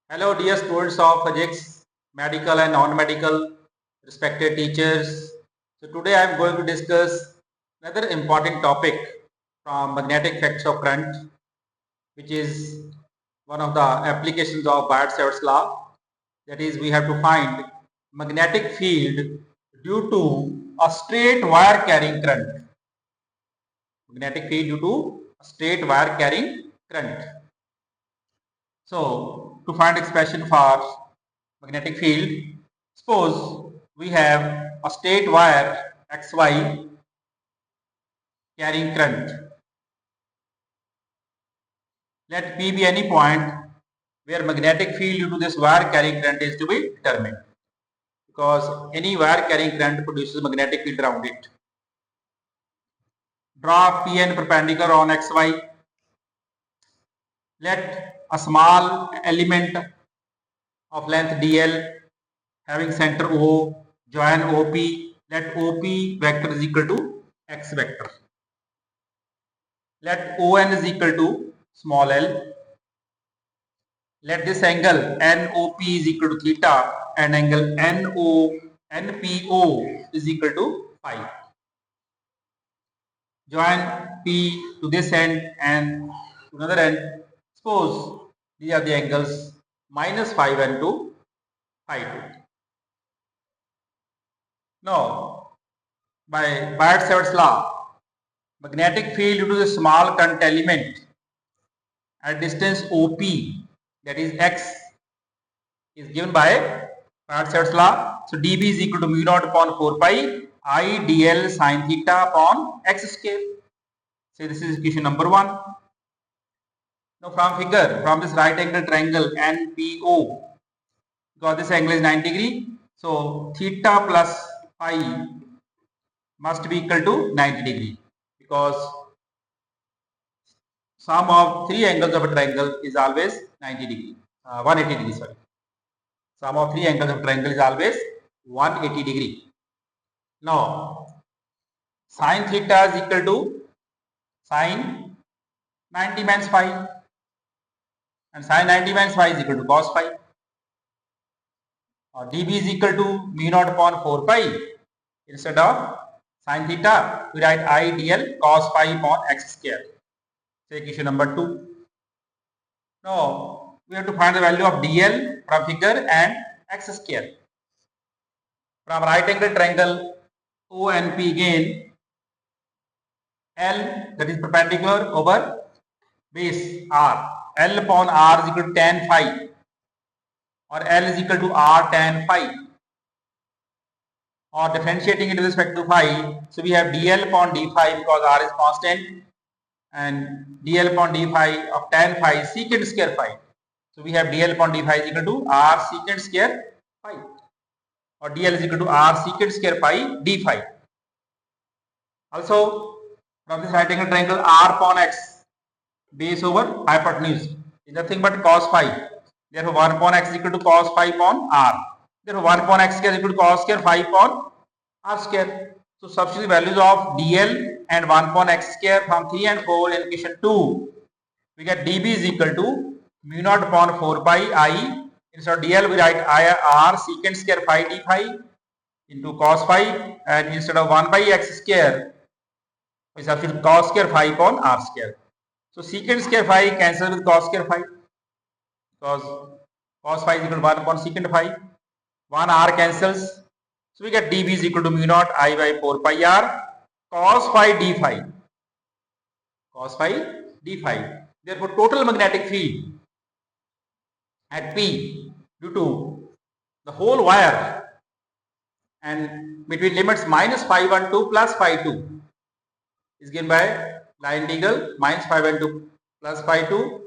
Hello dear students of physics, medical and non-medical, respected teachers. So today I am going to discuss another important topic from magnetic effects of current, which is one of the applications of Biot Savart's law. That is, we have to find magnetic field due to a straight wire carrying current. Magnetic field due to a straight wire carrying current. So to find expression for magnetic field, suppose we have a straight wire XY carrying current. Let P be any point where magnetic field due to this wire carrying current is to be determined, because any wire carrying current produces magnetic field around it. Draw Pn perpendicular on XY. Let a small element of length dl having center O join OP. Let OP vector is equal to x vector. Let ON is equal to small l. Let this angle NOP is equal to theta and angle NPO is equal to phi. Join P to this end and to another end. Suppose these are the angles minus phi 1 to phi 2. Now, by Biot Savart's law, magnetic field due to the small current element at distance OP, that is x, is given by Biot Savart's law. So dB is equal to mu naught upon 4 pi I dl sine theta upon x square. So this is equation number 1. Now from figure, from this right angle triangle NPO, because this angle is 90 degree, so theta plus phi must be equal to 90 degree, because sum of three angles of a triangle is always 90 degree, 180 degree, sorry. Sum of three angles of a triangle is always 180 degree. Now, sine theta is equal to sine 90 minus phi, and sine 90 minus phi is equal to cos phi. Or dB is equal to mu naught upon 4 pi. Instead of sine theta, we write I dl cos phi upon x square. So equation number 2. Now, we have to find the value of dl from figure and x square. From right angle triangle ONP again, L, that is perpendicular over base R. L upon R is equal to tan phi, or L is equal to R tan phi, or differentiating it with respect to phi. So we have dl upon d phi, because R is constant, and dl upon d phi of tan phi is secant square phi. So we have dl upon d phi is equal to R secant square phi, or dl is equal to R secant square phi d phi. Also, from this right angle triangle R upon x, base over hypotenuse, is nothing but cos phi. Therefore 1 upon x is equal to cos phi upon R. Therefore 1 upon x square is equal to cos square phi upon R square. So substitute values of dl and 1 upon x square from 3 and 4 in equation 2. We get dB is equal to mu naught upon 4 pi I. Instead of dl we write I R secant square phi d phi into cos phi, and instead of 1 by x square we substitute cos square phi upon R square. So secant square phi cancels with cos square phi, because cos phi is equal to 1 upon secant phi. 1 R cancels. So we get dB is equal to mu naught I by 4 pi R cos phi d phi. Cos phi d phi. Therefore total magnetic field at P due to the whole wire and between limits minus phi 1 2 plus phi 2 is given by line integral minus phi 1 2 plus phi 2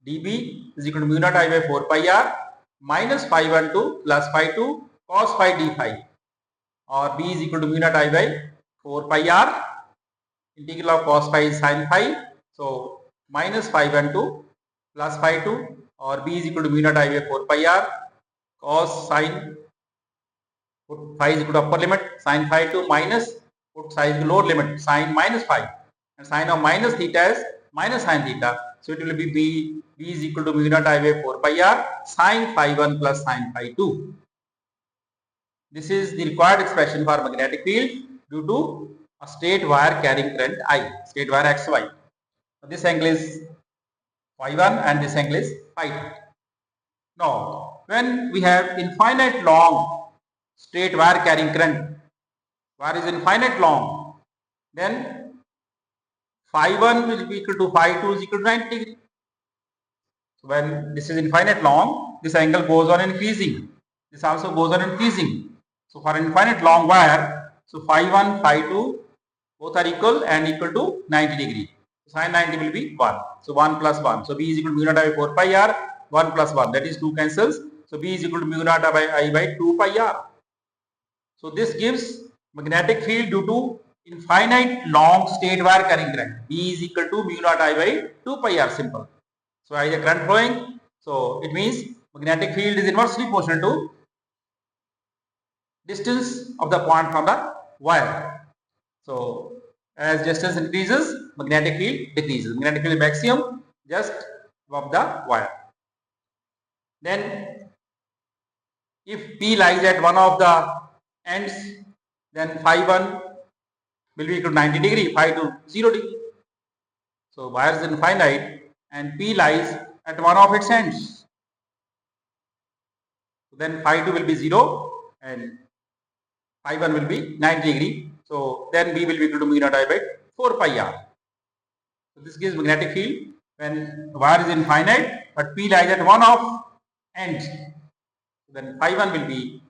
dB is equal to mu naught I by 4 pi R minus phi 1 2 plus phi 2 cos phi d phi, or B is equal to mu naught I by 4 pi R. Integral of cos phi is sin phi, so minus phi 1 2 plus phi 2, or B is equal to mu naught I by 4 pi R cos sin, put phi is equal to upper limit sin phi 2 minus put psi is the lower limit sin minus phi, and sin of minus theta is minus sin theta. So it will be B is equal to mu naught I by 4 pi r sin phi 1 plus sin phi 2. This is the required expression for magnetic field due to a straight wire carrying current I, straight wire XY. So this angle is phi 1 and this angle is phi 2. Now, when we have infinite long straight wire carrying current, wire is infinite long, then phi 1 will be equal to phi 2 is equal to 90 degree. So when this is infinite long, this angle goes on increasing. This also goes on increasing. So for infinite long wire, so phi 1, phi 2 both are equal and equal to 90 degree. So sin 90 will be 1. So 1 plus 1. So B is equal to mu naught I by 4 pi r, 1 plus 1. That is 2 cancels. So B is equal to mu naught I by 2 pi r. So this gives magnetic field due to infinite long straight wire carrying current. B is equal to mu naught I by 2 pi r, simple. So I is a current flowing. So it means magnetic field is inversely proportional to distance of the point from the wire. So as distance increases, magnetic field decreases. Magnetic field maximum just above the wire. Then if P lies at one of the ends, then phi 1 will be equal to 90 degree, phi 2 0 degree. So wire is infinite and P lies at one of its ends. Then phi 2 will be 0 and phi 1 will be 90 degree. So then B will be equal to mu naught I by 4 pi r. So this gives magnetic field when wire is infinite but P lies at one of ends. Then phi 1 will be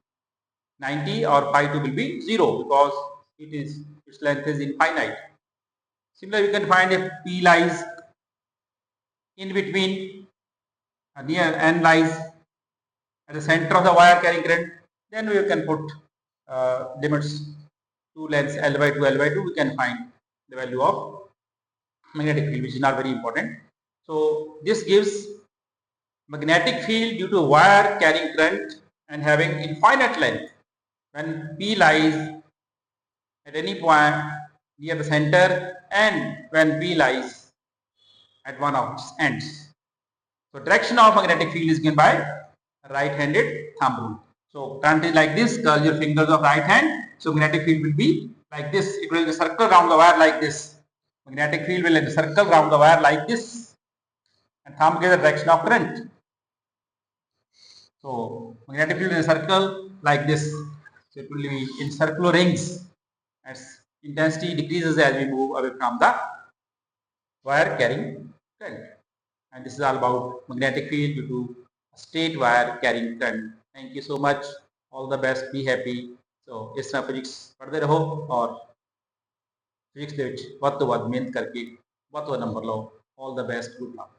90 or phi 2 will be 0 because its length is infinite. Similarly, we can find if P lies in between, near N lies at the center of the wire carrying current, then we can put limits to lengths L by 2, L by 2, we can find the value of magnetic field, which is not very important. So this gives magnetic field due to wire carrying current and having infinite length when P lies at any point near the center and when P lies at one of its ends. So direction of magnetic field is given by right-handed thumb rule. So current is like this, curl your fingers of right hand. So magnetic field will be like this. It will circle around the wire like this. Magnetic field will circle around the wire like this. And thumb gives the direction of current. So magnetic field is a circle like this. So it will be in circular rings. As intensity decreases as we move away from the wire carrying current. And this is all about magnetic field due to a straight wire carrying current. Thank you so much. All the best. Be happy. So इस तरह physics पढ़ते रहो और physics ਦੇ ਵਿੱਚ ਵੱਧ ਤੋਂ ਵੱਧ ਮਿਹਨਤ ਕਰਕੇ ਵੱਧ ਤੋਂ ਵੱਧ ਨੰਬਰ ਲਓ. All the best. Good luck.